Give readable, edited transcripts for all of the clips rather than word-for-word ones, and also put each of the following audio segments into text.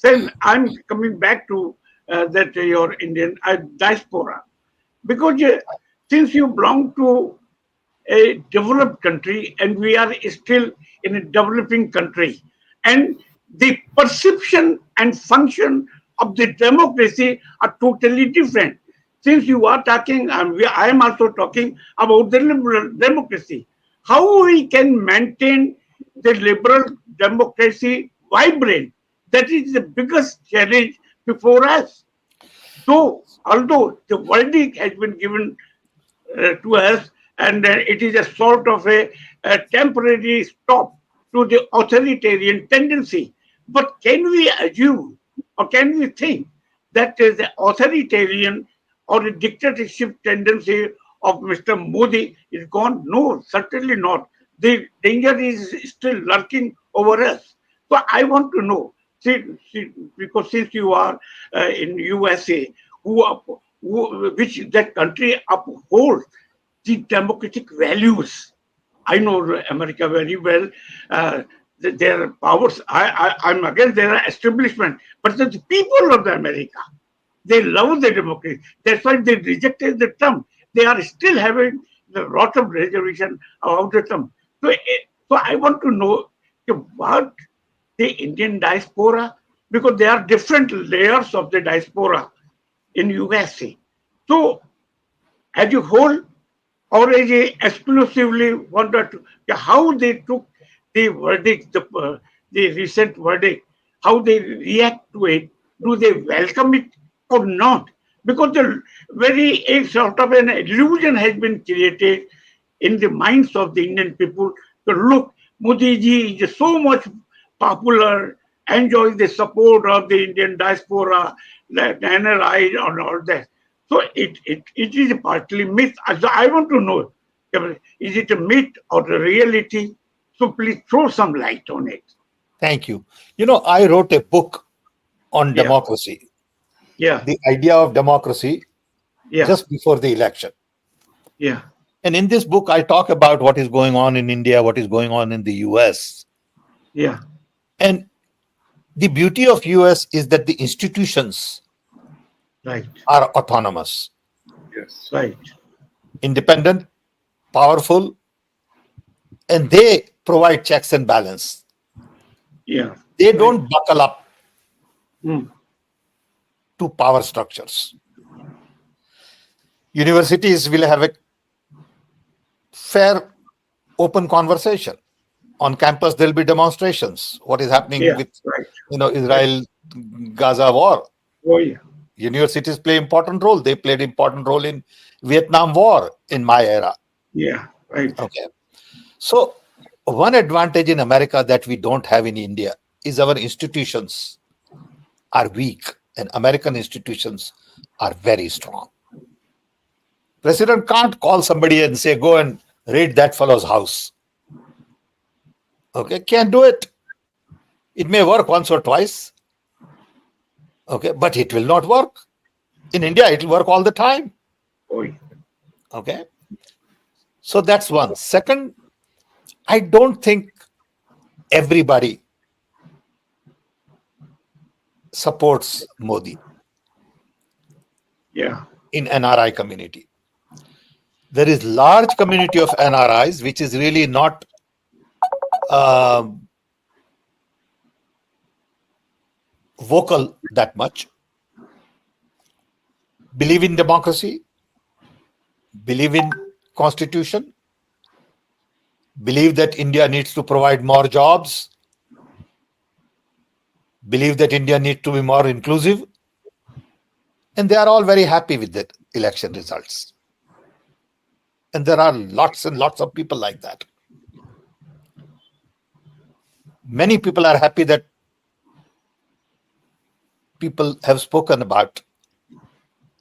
Then I'm coming back to that your Indian diaspora, because since you belong to a developed country and we are still in a developing country, and the perception and function of the democracy are totally different. Since you are talking, I am also talking about the liberal democracy. How we can maintain the liberal democracy vibrant? That is the biggest challenge before us. So, although the verdict has been given to us, and it is a sort of a temporary stop to the authoritarian tendency. But can we assume or can we think that the authoritarian or the dictatorship tendency of Mr. Modi is gone? No, certainly not. The danger is still lurking over us. So I want to know, because since you are in USA, which that country upholds the democratic values. I know America very well. Uh, their powers, I'm against their establishment, but the people of the America, they love the democracy. That's why they rejected the Trump. They are still having a lot of reservation about the Trump. So I want to know what the Indian diaspora, because there are different layers of the diaspora in USA. So as a whole, or as a exclusively wanted to, how they took the verdict, the recent verdict, how they react to it, do they welcome it or not? Because the very a sort of an illusion has been created in the minds of the Indian people to look, Modi ji is so much popular, enjoys the support of the Indian diaspora, the NRI and all that. So it is partly myth. So I want to know, is it a myth or a reality? So please throw some light on it. Thank you. I wrote a book on Yeah, democracy, yeah, the idea of democracy, yeah, just before the election. yeah, And in this book, I talk about what is going on in India, what is going on in the US. yeah, And the beauty of US is that the institutions right, are autonomous, Yes. right, independent, powerful, and they provide checks and balance. yeah, They right. don't buckle up Mm, to power structures. Universities will have a fair, open conversation. On campus, there'll be demonstrations. What is happening yeah, with, right, right. Israel Gaza war? Oh, yeah, Universities play important role. They played important role in Vietnam War in my era. yeah, right. Okay, so one advantage in America that we don't have in India is our institutions are weak, and American institutions are very strong. President can't call somebody and say, "Go and raid that fellow's house." Okay, can't do it. It may work once or twice. Okay, but it will not work. In India, it will work all the time. Oh, yeah. Okay, so that's one. Second, I don't think everybody supports Modi Yeah. in NRI community. There is large community of NRIs which is really not um, vocal that much. Believe in democracy, believe in constitution, believe that India needs to provide more jobs, believe that India needs to be more inclusive, and they are all very happy with the election results. And there are lots and lots of people like that. Many people are happy that people have spoken about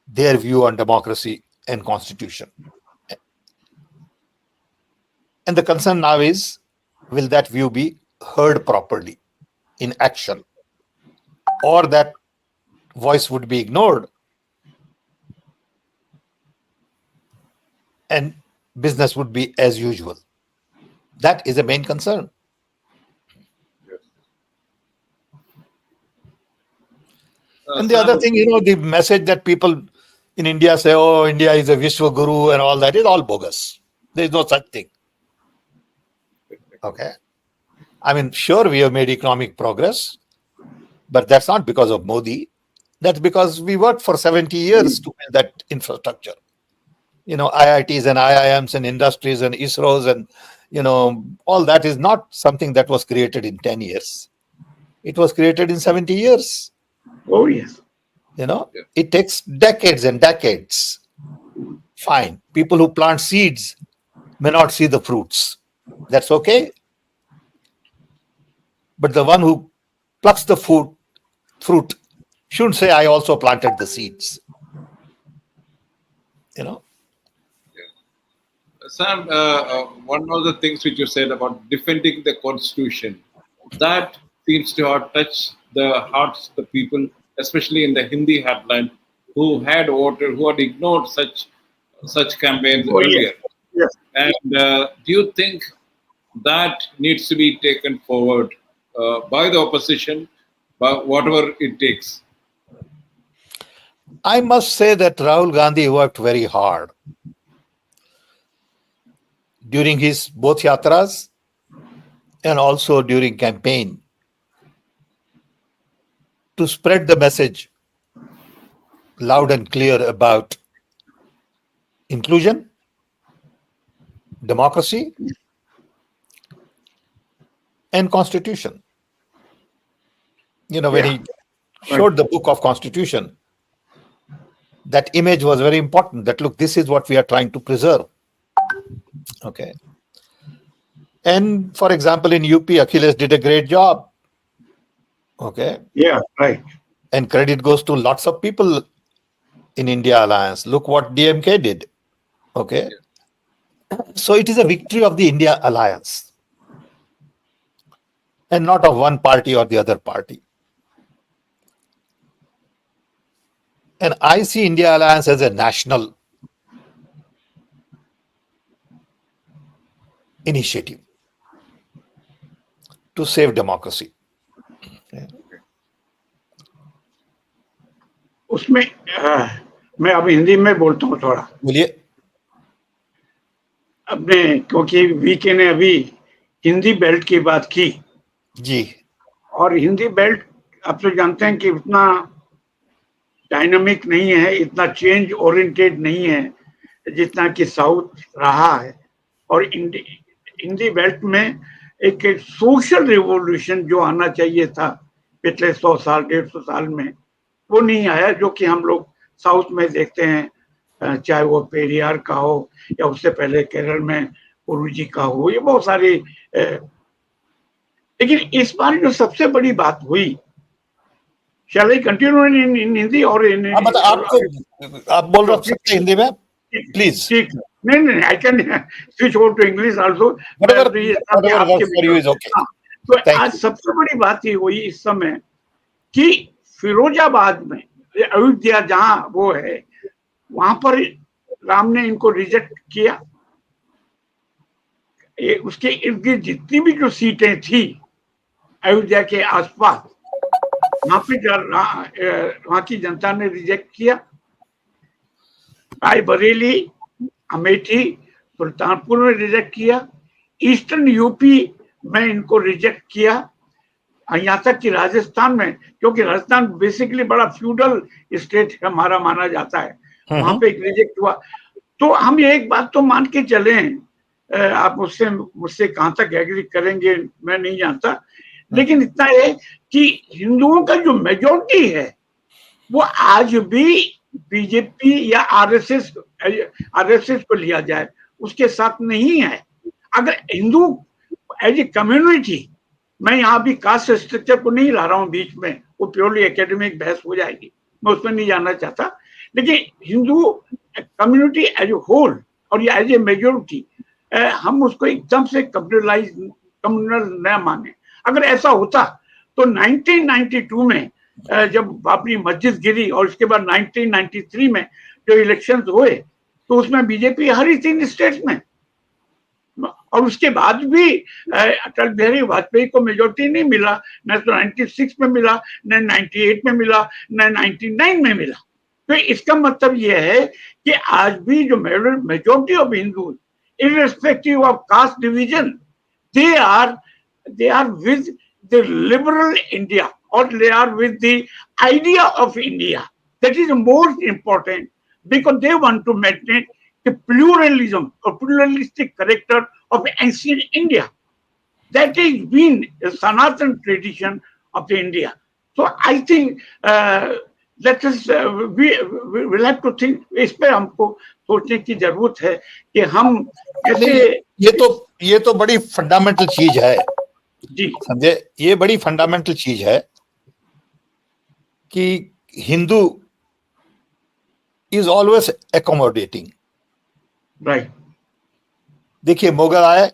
their view on democracy and constitution. And the concern now is, will that view be heard properly in action, or that voice would be ignored and business would be as usual? That is a main concern. Yes. And the other Sam, thing, the message that people in India say, oh, India is a Vishwa Guru and all that is all bogus. There is no such thing. Okay. I mean, sure, we have made economic progress, but that's not because of Modi. That's because we worked for 70 years to build that infrastructure. IITs and IIMs and industries and ISROs and, all that is not something that was created in 10 years. It was created in 70 years. Oh, yes. It takes decades and decades. Fine. People who plant seeds may not see the fruits. That's okay. But the one who plucks the fruit shouldn't say, I also planted the seeds. Sam, one of the things which you said about defending the constitution, that seems to have touched the hearts of the people, especially in the Hindi heartland, who had voted, who had ignored such campaigns Oh, yes. earlier. Yes. And do you think that needs to be taken forward by the opposition, by whatever it takes? I must say that Rahul Gandhi worked very hard during his both yatras and also during campaign to spread the message loud and clear about inclusion, democracy, and constitution. When Yeah. he showed the book of constitution, that image was very important, that look, this is what we are trying to preserve. Okay. And for example, in UP, Achilles did a great job. Okay. Yeah, right. And credit goes to lots of people in India Alliance. Look what DMK did. Okay. So it is a victory of the India Alliance and not of one party or the other party. And I see India Alliance as a national initiative to save democracy. उसमें मैं अब हिंदी में बोलता हूँ थोड़ा बोलिए। अपने, क्योंकि वीके ने अभी हिंदी बेल्ट की बात की जी। और हिंदी बेल्ट आप तो जानते हैं कि उतना डायनामिक नहीं है, इतना चेंज ओरिएंटेड नहीं है जितना कि साउथ रहा है। और हिंदी बेल्ट में एक सोशल रिवॉल्यूशन जो आना चाहिए था पिछले 100 साल 150 साल में, वो नहीं आया, जो कि हम लोग साउथ में देखते हैं, चाहे वो पेरियार का हो या उससे पहले केरल में पुरुजी का हो, ये बहुत सारी। लेकिन इस बार जो सबसे बड़ी बात हुई, शैल आई कंटिन्यू इन हिंदी और इन आप बोल रहे सकते हिंदी में प्लीज? ठीक, नहीं, I can switch over to English also. तो आज सबसे बड़ी बात ये हुई इस समय कि फिरोजाबाद में, अयोध्या जहां वो है, वहां पर राम ने इनको रिजेक्ट किया। उसके इर्द गिर्द जितनी भी जो सीटें थी अयोध्या के आसपास, वहां पे वहां की जनता ने रिजेक्ट किया। रायबरेली, अमेठी, सुल्तानपुर में रिजेक्ट किया। ईस्टर्न यूपी में इनको रिजेक्ट किया। यहाँ तक कि राजस्थान में, क्योंकि राजस्थान बेसिकली बड़ा फ्यूडल स्टेट हमारा माना जाता है, वहां पे रिजेक्ट हुआ। तो हम ये एक बात तो मान के चले, आप मुझसे कहां तक एग्री करेंगे मैं नहीं जानता, लेकिन इतना है कि हिंदुओं का जो मेजॉरिटी है वो आज भी बीजेपी या आरएसएस को लिया जाए उसके साथ नहीं है। अगर हिंदू एज ए कम्युनिटी, मैं यहाँ भी कास्ट स्ट्रक्चर को नहीं ला रहा हूँ बीच में, वो प्योरली एकेडमिक बहस हो जाएगी, मैं उसमें नहीं जाना चाहता, लेकिन Hindu community as a whole और ये एज ए मेजोरिटी, हम उसको एकदम से कम्युनल न माने। अगर ऐसा होता तो 1992 में जब बाबरी मस्जिद गिरी और उसके बाद 1993 में जो इलेक्शंस हुए, तो उसमें बीजेपी हारी 3 स्टेट्स में, और उसके बाद भी अटल बिहारी वाजपेयी को मेजोरिटी नहीं मिला, न तो 96 में मिला, न 98 में मिला, न 99 में मिला। तो इसका मतलब यह है कि आज भी जो majority of Hindu, irrespective of caste division, they are they are with the liberal India, or they are with the idea of India. That is most important, because they want to maintain the pluralism or pluralistic character of ancient India. That has been a Sanatan tradition of the India. So I think let us we will have to think. इस पे हमको सोचने की जरूरत है कि हम कैसे। ये तो बड़ी फंडामेंटल चीज है जी, समझे, ये बड़ी फंडामेंटल चीज है कि Hindu is always accommodating. Right. देखिए, मुगल आए,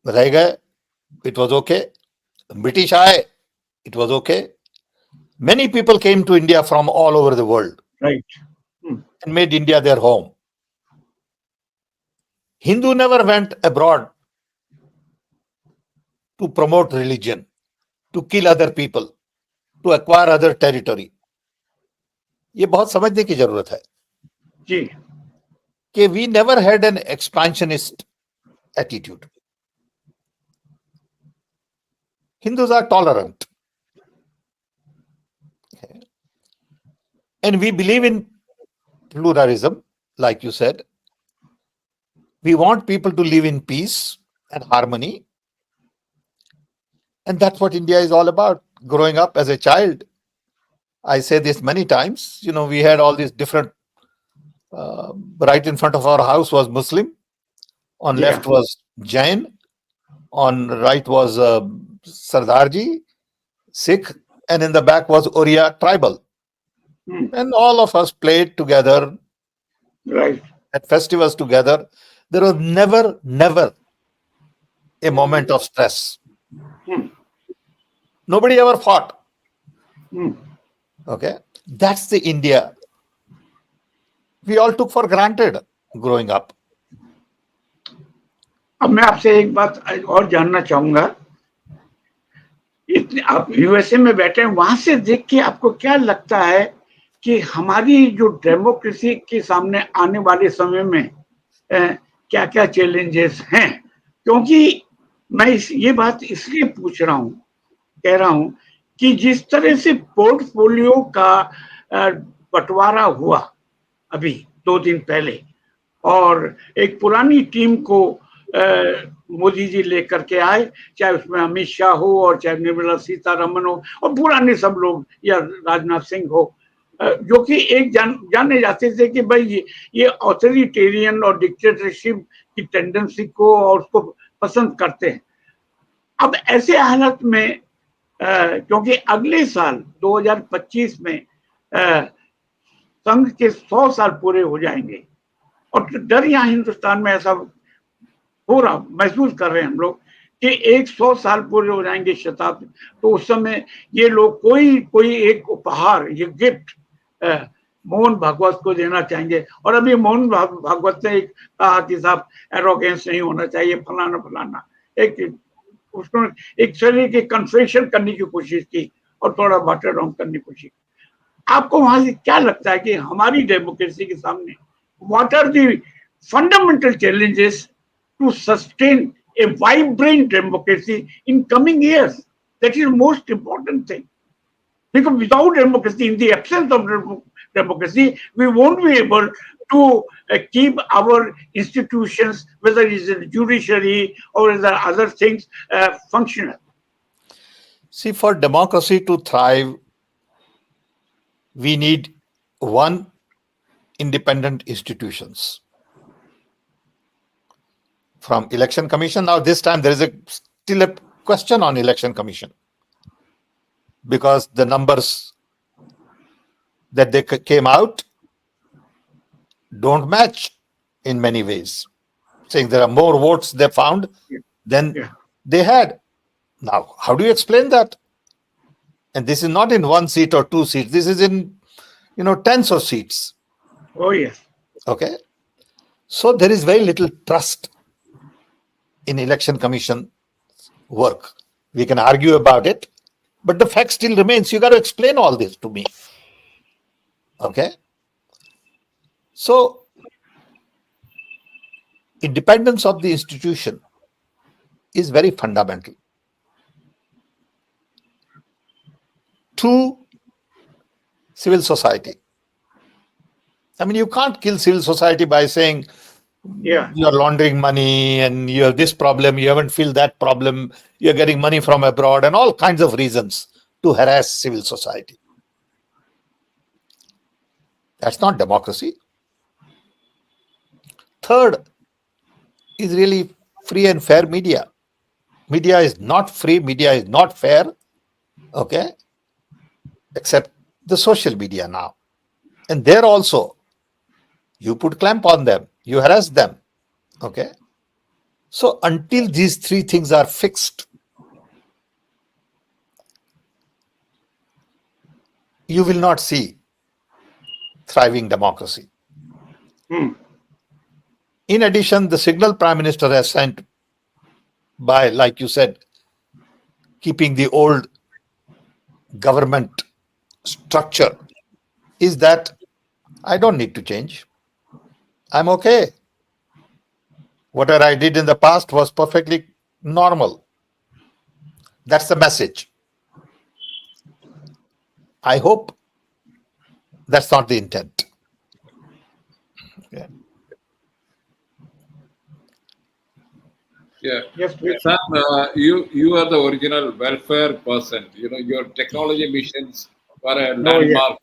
रह गए, इट वाज ओके। ब्रिटिश आए, it was okay. Many people came to India from all over the world, right. and made India their home. Hindu never went abroad to promote religion, to kill other people, to acquire other territory. ये बहुत समझने की जरूरत है जी, कि we never had an expansionist attitude. Hindus are tolerant. Okay. And we believe in pluralism, like you said. We want people to live in peace and harmony. And that's what India is all about. Growing up as a child, I say this many times, we had all these different, right in front of our house was Muslim, on Yeah. left was Jain, on right was Sardarji, Sikh, and in the back was Oriya tribal. And all of us played together right. at festivals together. There was never a moment of stress. Nobody ever fought. Okay, that's the India we all took for granted growing up. अब मैं आपसे एक बात और जानना चाहूंगा। इतने आप यूएसए में बैठे हैं, वहां से देख के आपको क्या लगता है कि हमारी जो डेमोक्रेसी के सामने आने वाले समय में क्या क्या चैलेंजेस हैं? क्योंकि मैं ये बात इसलिए पूछ रहा हूँ, कह रहा हूँ कि जिस तरह से पोर्टफोलियो का बंटवारा हुआ अभी 2 दिन पहले, और एक पुरानी टीम को मोदी जी लेकर के आए, चाहे उसमें अमित शाह हो और चाहे निर्मला सीतारमण हो और पुराने सब लोग, या राजनाथ सिंह हो, जो कि एक जाने जाते थे कि भाई ये ऑथोरिटेरियन और डिक्टेटरशिप की टेंडेंसी को और उसको पसंद करते हैं। अब ऐसे हालत में क्योंकि अगले साल 2025 में संघ के 100 साल पूरे हो जाएंगे, और डर यहाँ हिंदुस्तान में ऐसा हो रहा, महसूस कर रहे हैं हम लोग कि 100 साल पूरे हो जाएंगे शताब्दी, तो उस समय ये लोग कोई एक उपहार, ये गिफ्ट मोहन भागवत को देना चाहेंगे। और अभी मोहन भागवत ने कहा कि साहब एरोगेंस नहीं होना चाहिए, फलाना फलाना, उसको एक तरह की कन्फेशन करने की कोशिश की और थोड़ा वाटर डाउन करने की कोशिश। आपको वहां से क्या लगता है कि हमारी डेमोक्रेसी के सामने what are the fundamental challenges to sustain a vibrant democracy in coming years? That is the most important thing. Because without democracy, in the absence of democracy, we won't be able to keep our institutions, whether it's the judiciary or the other things, functional. See, for democracy to thrive, we need one, independent institutions. From election commission, now this time there is still a question on election commission, because the numbers that they came out don't match in many ways, saying there are more votes they found than they had. Now, how do you explain that? And this is not in 1 seat or 2 seats. This is in, tens of seats. Oh, yes. Okay. So there is very little trust in election commission work. We can argue about it, but the fact still remains. You got to explain all this to me. Okay. So, independence of the institution is very fundamental. To civil society. I mean, you can't kill civil society by saying Yeah. you're laundering money and you have this problem, you haven't filled that problem, you're getting money from abroad, and all kinds of reasons to harass civil society. That's not democracy. Third is really free and fair media. Media is not free, media is not fair, okay, except the social media now. And there also, you put clamp on them, you harass them, okay. So until these three things are fixed, you will not see thriving democracy. In addition, the signal Prime Minister has sent by, like you said, keeping the old government structure is that I don't need to change. I'm okay. Whatever I did in the past was perfectly normal. That's the message. I hope that's not the intent. Yeah. Yeah. Yes, please. Sam, you are the original welfare person. You know, your technology missions were a Oh, yeah. landmark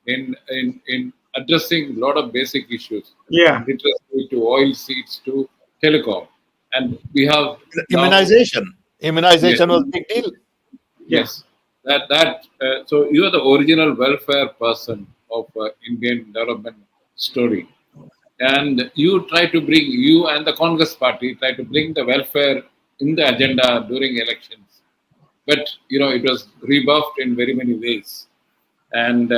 in addressing a lot of basic issues, Yeah. from literacy to oil seeds to telecom. And we have now, Immunization. yes, Immunization was a big deal. Yeah. yes, so you are the original welfare person of Indian development story. And you and the Congress party try to bring the welfare in the agenda during elections. But, it was rebuffed in very many ways. And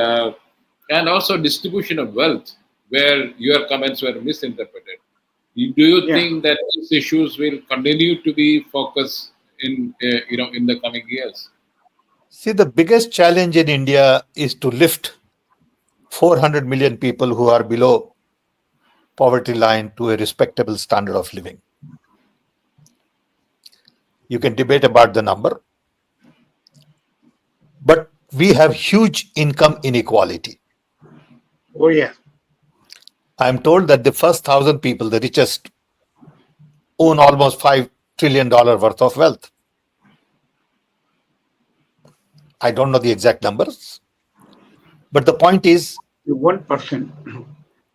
also distribution of wealth, where your comments were misinterpreted. Do you Yeah. think that these issues will continue to be focused in the coming years? See, the biggest challenge in India is to lift 400 million people who are below poverty line to a respectable standard of living. You can debate about the number, but we have huge income inequality. Oh, yeah. I'm told that the first 1,000 people, the richest, own almost $5 trillion worth of wealth. I don't know the exact numbers, but the point is 1%.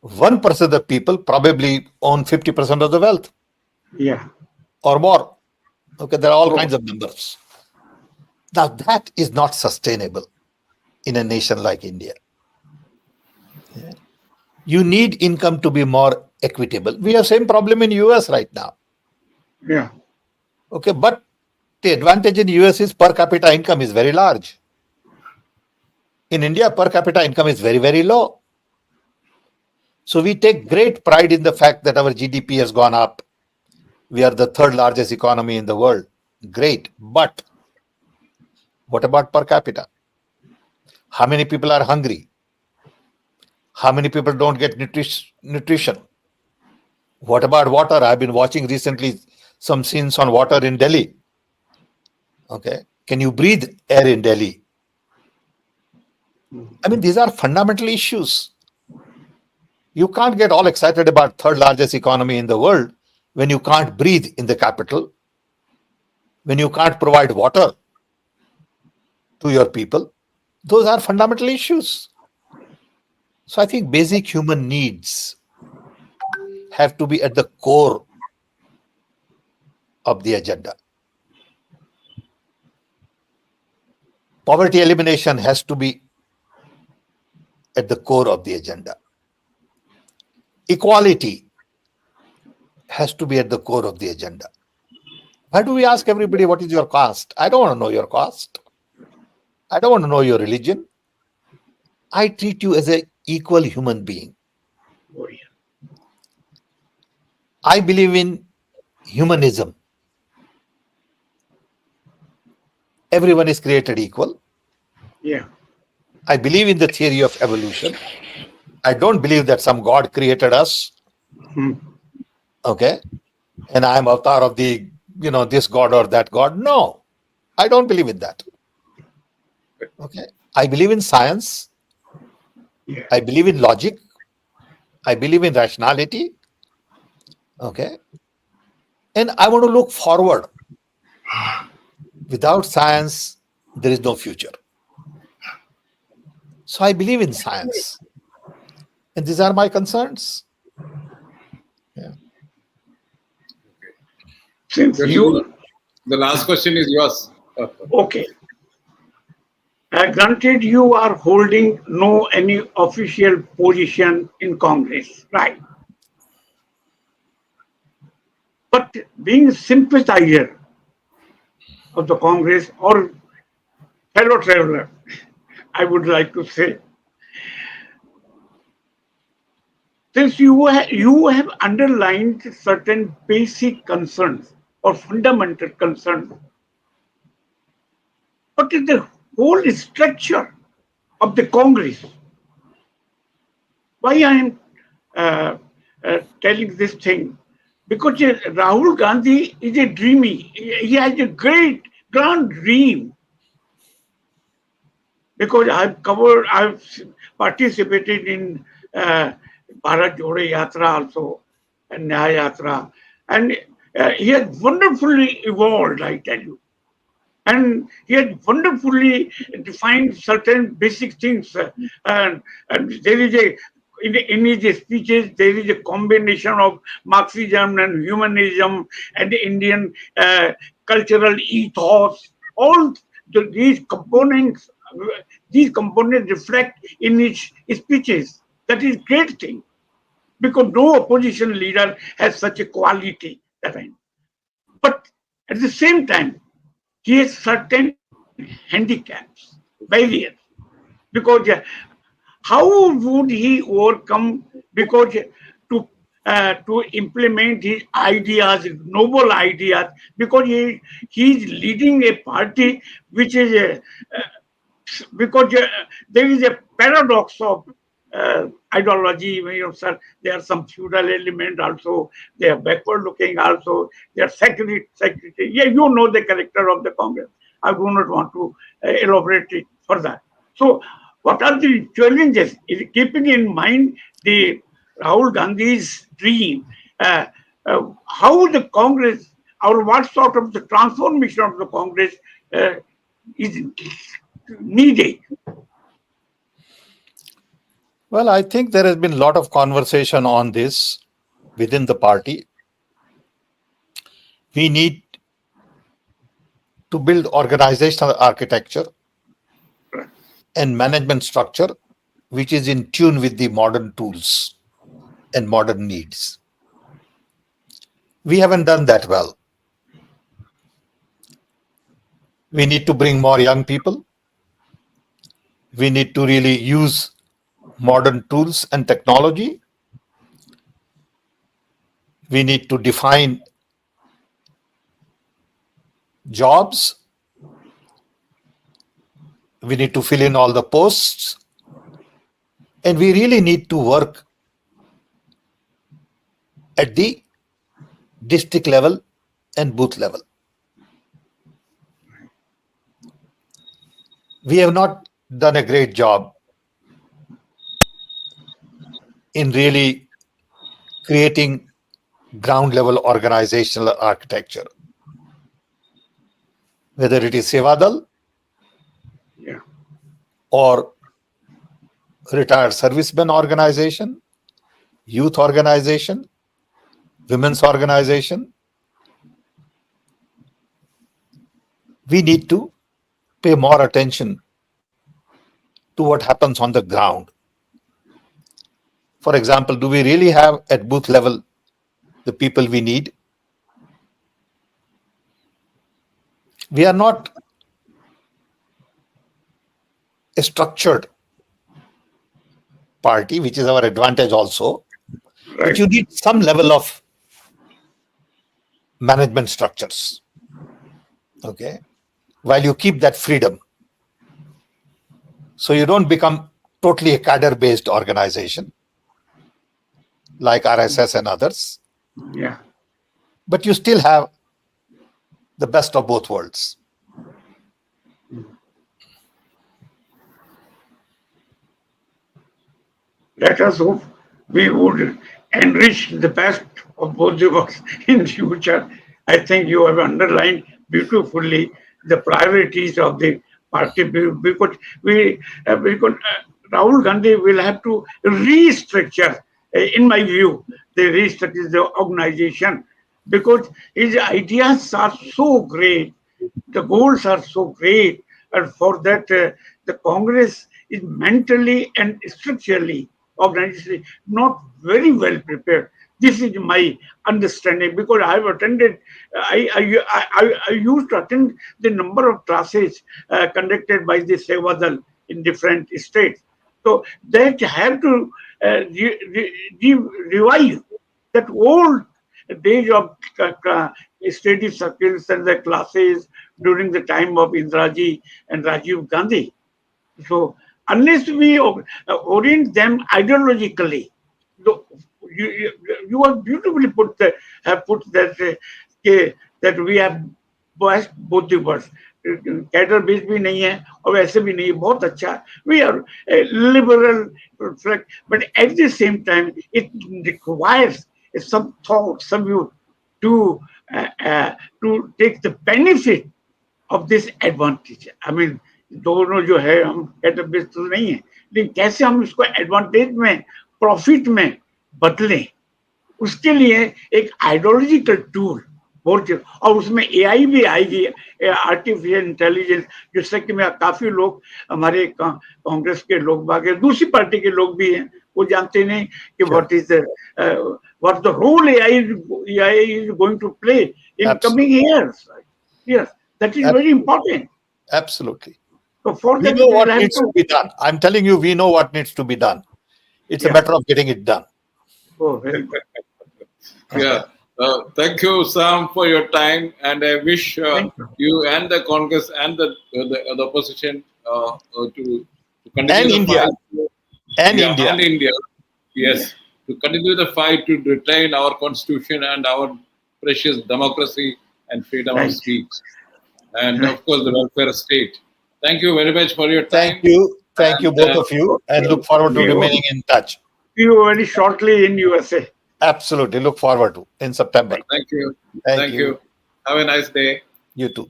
1% of the people probably own 50% of the wealth Yeah. or more. Okay, there are all Oh, kinds of numbers. Now, that is not sustainable in a nation like India. You need income to be more equitable. We have same problem in US right now. yeah. Okay, but the advantage in US is per capita income is very large. In India, per capita income is very, very low. So we take great pride in the fact that our GDP has gone up. We are the third largest economy in the world. Great. But what about per capita? How many people are hungry? How many people don't get nutrition? What about water? I've been watching recently some scenes on water in Delhi. Okay. Can you breathe air in Delhi? I mean, these are fundamental issues. You can't get all excited about third largest economy in the world when you can't breathe in the capital, when you can't provide water to your people. Those are fundamental issues. So I think basic human needs have to be at the core of the agenda. Poverty elimination has to be at the core of the agenda. Equality has to be at the core of the agenda. Why do we ask everybody what is your caste? I don't want to know your caste. I don't want to know your religion. I treat you as an equal human being. Oh, yeah. I believe in humanism. everyone is created equal. Yeah. I believe in the theory of evolution. I don't believe that some God created us, Hmm. okay, and I am avatar of the, this God or that God. No, I don't believe in that. Okay. I believe in science. Yeah. I believe in logic. I believe in rationality. Okay. And I want to look forward. Without science, there is no future. So I believe in science. And these are my concerns. Yeah. Since Question. you, The last question is yours. okay, granted you are holding no any official position in Congress, right? But being sympathizer of the Congress or fellow traveler, I would like to say, since you have underlined certain basic concerns or fundamental concerns, what is the whole structure of the Congress? Why I am uh, telling this thing? Because Rahul Gandhi is a dreamy. He has a great, grand dream. Because I've participated in uh, Bharat Jode Yatra also, and Nyaya Yatra, and he has wonderfully evolved, I tell you. And he had wonderfully defined certain basic things. And there is in his speeches, there is a combination of Marxism and humanism and Indian cultural ethos. All these components reflect in his speeches. That is great thing because no opposition leader has such a quality. But at the same time, he has certain handicaps, barriers, because how would he overcome? Because to implement his ideas, noble ideas, because he is leading a party which is because there is a paradox of ideology. Sir, there are some feudal element also. They are backward looking also. They are secretary. Yeah, you know the character of the Congress. I do not want to elaborate it further. So, what are the challenges? Keeping in mind the Rahul Gandhi's dream, how the Congress or what sort of the transformation of the Congress uh, is needed. Well, I think there has been a lot of conversation on this within the party. We need to build organizational architecture and management structure which is in tune with the modern tools and modern needs. We haven't done that well. We need to bring more young people. We need to really use modern tools and technology. We need to define jobs. We need to fill in all the posts. And we really need to work at the district level and booth level. We have not done a great job in really creating ground level organizational architecture, whether it is Sevadal Yeah. or retired servicemen organization, youth organization, women's organization. We need to pay more attention to what happens on the ground. For example, do we really have at booth level the people we need? We are not a structured party, which is our advantage also, but Right. you need some level of management structures. Okay. while you keep that freedom. So you don't become totally a cadre-based organization like RSS and others, Yeah. but you still have the best of both worlds. Let us hope we would enrich the best of both the worlds in future. I think you have underlined beautifully the priorities of the party because Rahul Gandhi will have to restructure, in my view, the restructure the organization because his ideas are so great, the goals are so great, and for that, the Congress is mentally and structurally, organizationally, not very well prepared. This is my understanding because I have attended. I used to attend the number of classes conducted by the Sevadal in different states. So that have to revive that old days of study circles and the classes during the time of Indiraji and Rajiv Gandhi. So unless we orient them ideologically, so you have beautifully have put that that we have both the words. Cadre base भी नहीं है और वैसे भी नहीं, बहुत अच्छा, we are liberal, but at the same time it requires some thought, some view to to take the benefit of this advantage. I mean, दोनों जो है हम कैडर बेस तो नहीं है, लेकिन कैसे हम इसको एडवांटेज में, प्रॉफिट में बदलें, उसके लिए एक आइडियोलॉजिकल टूल और उसमें एआई भी आएगी, आर्टिफिशियल इंटेलिजेंस, जिससे कि मैं काफी लोग हमारे कांग्रेस के लोग बाकी दूसरी पार्टी के लोग भी हैं, वो जानते नहीं कि what the role AI is going to play in coming years. Yes, that is very important. Absolutely. So for We that, know what needs to be done. I'm telling you, we know what needs to be done. It's a matter of getting it done. Oh, very good. Yeah. Thank you, Sam, for your time, and I wish you and the Congress and the opposition to continue And the India. fight. And Yeah, India. and India. Yes, to continue the fight to retain our constitution and our precious democracy and freedom of speech, and of course the welfare state. Thank you very much for your time. Thank you, both of you, and look forward to remaining in touch. See you very shortly in USA. Absolutely, look forward to in September. Thank you. Thank you. Have a nice day. You too.